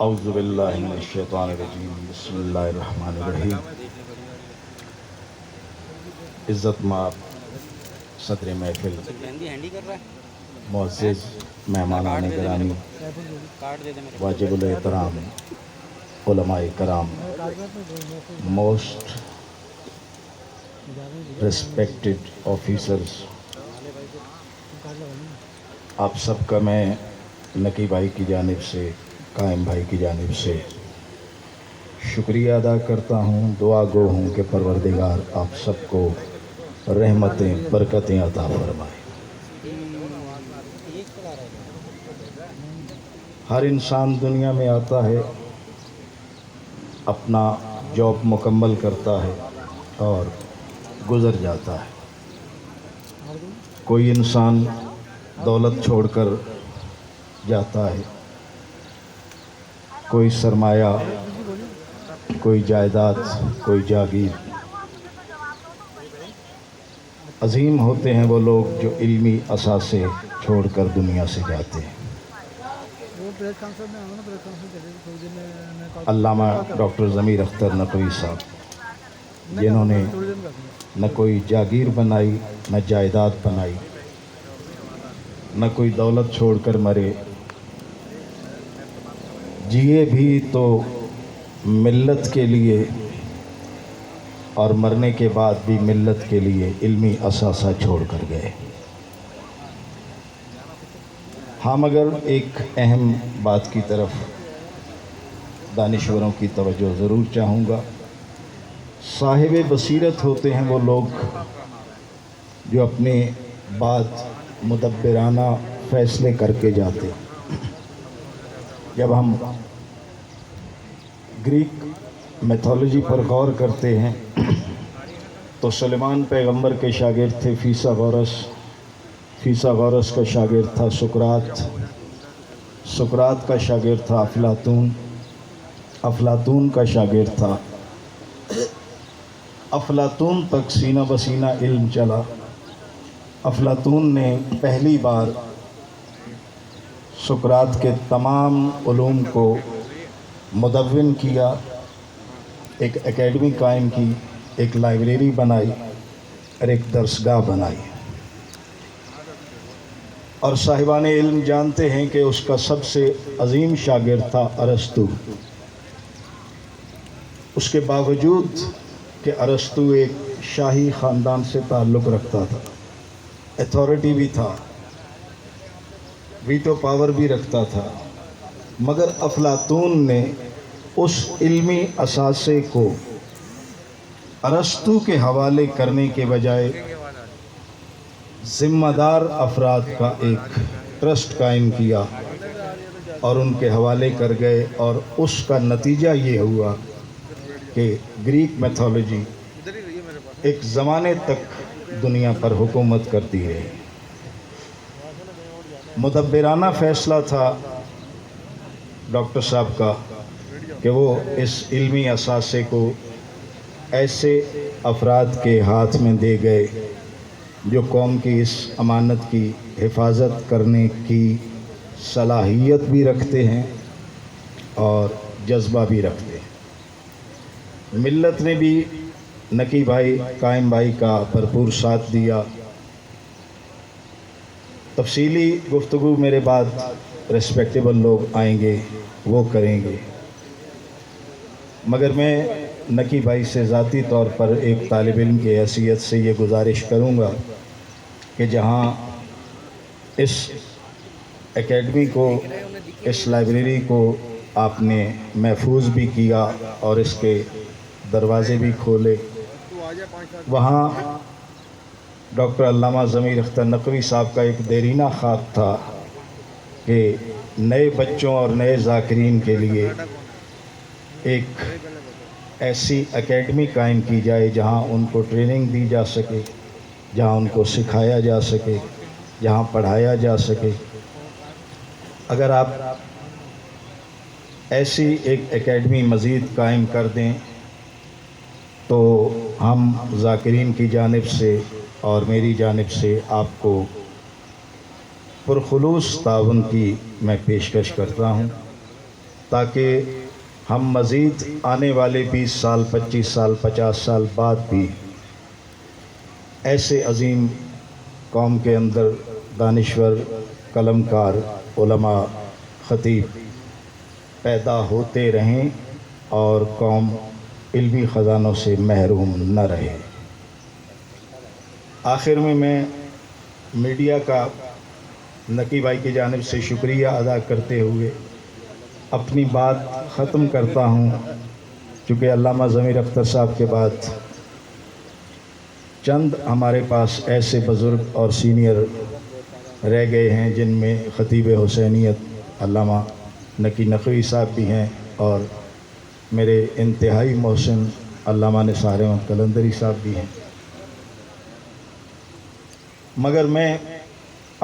اعوذ باللہ من الشیطان الرجیم بسم اللہ الرحمن الرحیم۔ عزت مآب صدر محفل، معزز مہمانان گرامی، واجب الاحترام علماء کرام، موسٹ ریسپیکٹڈ آفیسرز، آپ سب کا میں نقی بھائی کی جانب سے، قائم بھائی کی جانب سے شکریہ ادا کرتا ہوں۔ دعا گو ہوں کہ پروردگار آپ سب کو رحمتیں برکتیں عطا فرمائے۔ ہر انسان دنیا میں آتا ہے، اپنا جاب مکمل کرتا ہے اور گزر جاتا ہے۔ کوئی انسان دولت چھوڑ کر جاتا ہے، کوئی سرمایہ، کوئی جائیداد، کوئی جاگیر۔ عظیم ہوتے ہیں وہ لوگ جو علمی اثاثے چھوڑ کر دنیا سے جاتے ہیں۔ علامہ ڈاکٹر ضمیر اختر نقوی صاحب، جنہوں نے نہ کوئی جاگیر بنائی، نہ جائیداد بنائی، نہ کوئی دولت چھوڑ کر مرے، جیے بھی تو ملت کے لیے اور مرنے کے بعد بھی ملت کے لیے علمی اثاثہ چھوڑ کر گئے۔ ہاں، مگر ایک اہم بات کی طرف دانشوروں کی توجہ ضرور چاہوں گا۔ صاحب بصیرت ہوتے ہیں وہ لوگ جو اپنے بعد مدبرانہ فیصلے کر کے جاتے۔ جب ہم گریک میتھولوجی پر غور کرتے ہیں تو سلیمان پیغمبر کے شاگرد تھے فیثاغورس، فیثاغورس کا شاگرد تھا سقراط، سقراط کا شاگرد تھا افلاطون، افلاطون کا شاگرد تھا، افلاطون تک سینہ بسینہ علم چلا۔ افلاطون نے پہلی بار سقراط کے تمام علوم کو مدون کیا، ایک اکیڈمی قائم کی، ایک لائبریری بنائی اور ایک درسگاہ بنائی۔ اور صاحبان علم جانتے ہیں کہ اس کا سب سے عظیم شاگرد تھا ارسطو۔ اس کے باوجود کہ ارسطو ایک شاہی خاندان سے تعلق رکھتا تھا، اتھارٹی بھی تھا، ویٹو پاور بھی رکھتا تھا، مگر افلاطون نے اس علمی اثاثے کو ارسطو کے حوالے کرنے کے بجائے ذمہ دار افراد کا ایک ٹرسٹ قائم کیا اور ان کے حوالے کر گئے، اور اس کا نتیجہ یہ ہوا کہ گریک میتھولوجی ایک زمانے تک دنیا پر حکومت کرتی رہی۔ مدبرانہ فیصلہ تھا ڈاکٹر صاحب کا کہ وہ اس علمی اثاثے کو ایسے افراد کے ہاتھ میں دے گئے جو قوم کی اس امانت کی حفاظت کرنے کی صلاحیت بھی رکھتے ہیں اور جذبہ بھی رکھتے ہیں۔ ملت نے بھی نقی بھائی، قائم بھائی کا بھرپور ساتھ دیا۔ تفصیلی گفتگو میرے بعد ریسپیکٹیبل لوگ آئیں گے، وہ کریں گے، مگر میں نقی بھائی سے ذاتی طور پر ایک طالب علم کی حیثیت سے یہ گزارش کروں گا کہ جہاں اس اکیڈمی کو، اس لائبریری کو آپ نے محفوظ بھی کیا اور اس کے دروازے بھی کھولے، وہاں ڈاکٹر علامہ ضمیر اختر نقوی صاحب کا ایک دیرینہ خواب تھا کہ نئے بچوں اور نئے ذاکرین کے لیے ایک ایسی اکیڈمی قائم کی جائے جہاں ان کو ٹریننگ دی جا سکے، جہاں ان کو سکھایا جا سکے، جہاں پڑھایا جا سکے۔ اگر آپ ایسی ایک اکیڈمی مزید قائم کر دیں تو ہم ذاکرین کی جانب سے اور میری جانب سے آپ کو پرخلوص تعاون کی میں پیشکش کرتا ہوں۔ تاکہ ہم مزید آنے والے 20 سال 25 سال 50 سال بعد بھی ایسے عظیم قوم کے اندر دانشور، قلمکار، علماء، خطیب پیدا ہوتے رہیں اور قوم علمی خزانوں سے محروم نہ رہے۔ آخر میں میڈیا کا نقی بھائی کی جانب سے شکریہ ادا کرتے ہوئے اپنی بات ختم کرتا ہوں، چونکہ علامہ ضمیر اختر صاحب کے بعد چند ہمارے پاس ایسے بزرگ اور سینئر رہ گئے ہیں جن میں خطیب حسینیت علامہ نقی نقوی صاحب بھی ہیں اور میرے انتہائی محسن علامہ نثار احمد قلندری صاحب بھی ہیں، مگر میں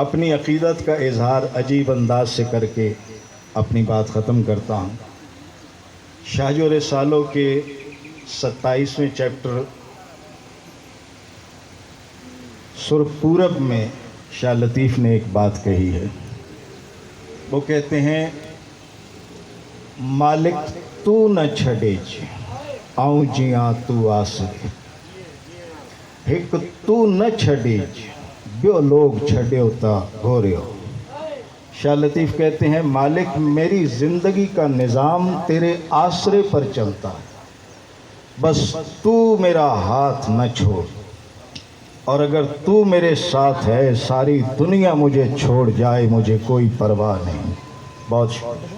اپنی عقیدت کا اظہار عجیب انداز سے کر کے اپنی بات ختم کرتا ہوں۔ شاہج و رسالوں کے 27ویں چیپٹر سرخ پورب میں شاہ لطیف نے ایک بات کہی ہے، وہ کہتے ہیں مالک تو نہ چھڑے آؤں جیاں تو آسرے، ہک تو نہ چھڑے بیو لوگ چھڑے ہوتا گھورے ہو۔ شاہ لطیف کہتے ہیں مالک میری زندگی کا نظام تیرے آسرے پر چلتا ہے، بس تو میرا ہاتھ نہ چھوڑ، اور اگر تو میرے ساتھ ہے ساری دنیا مجھے چھوڑ جائے مجھے کوئی پرواہ نہیں۔ بہت شکریہ۔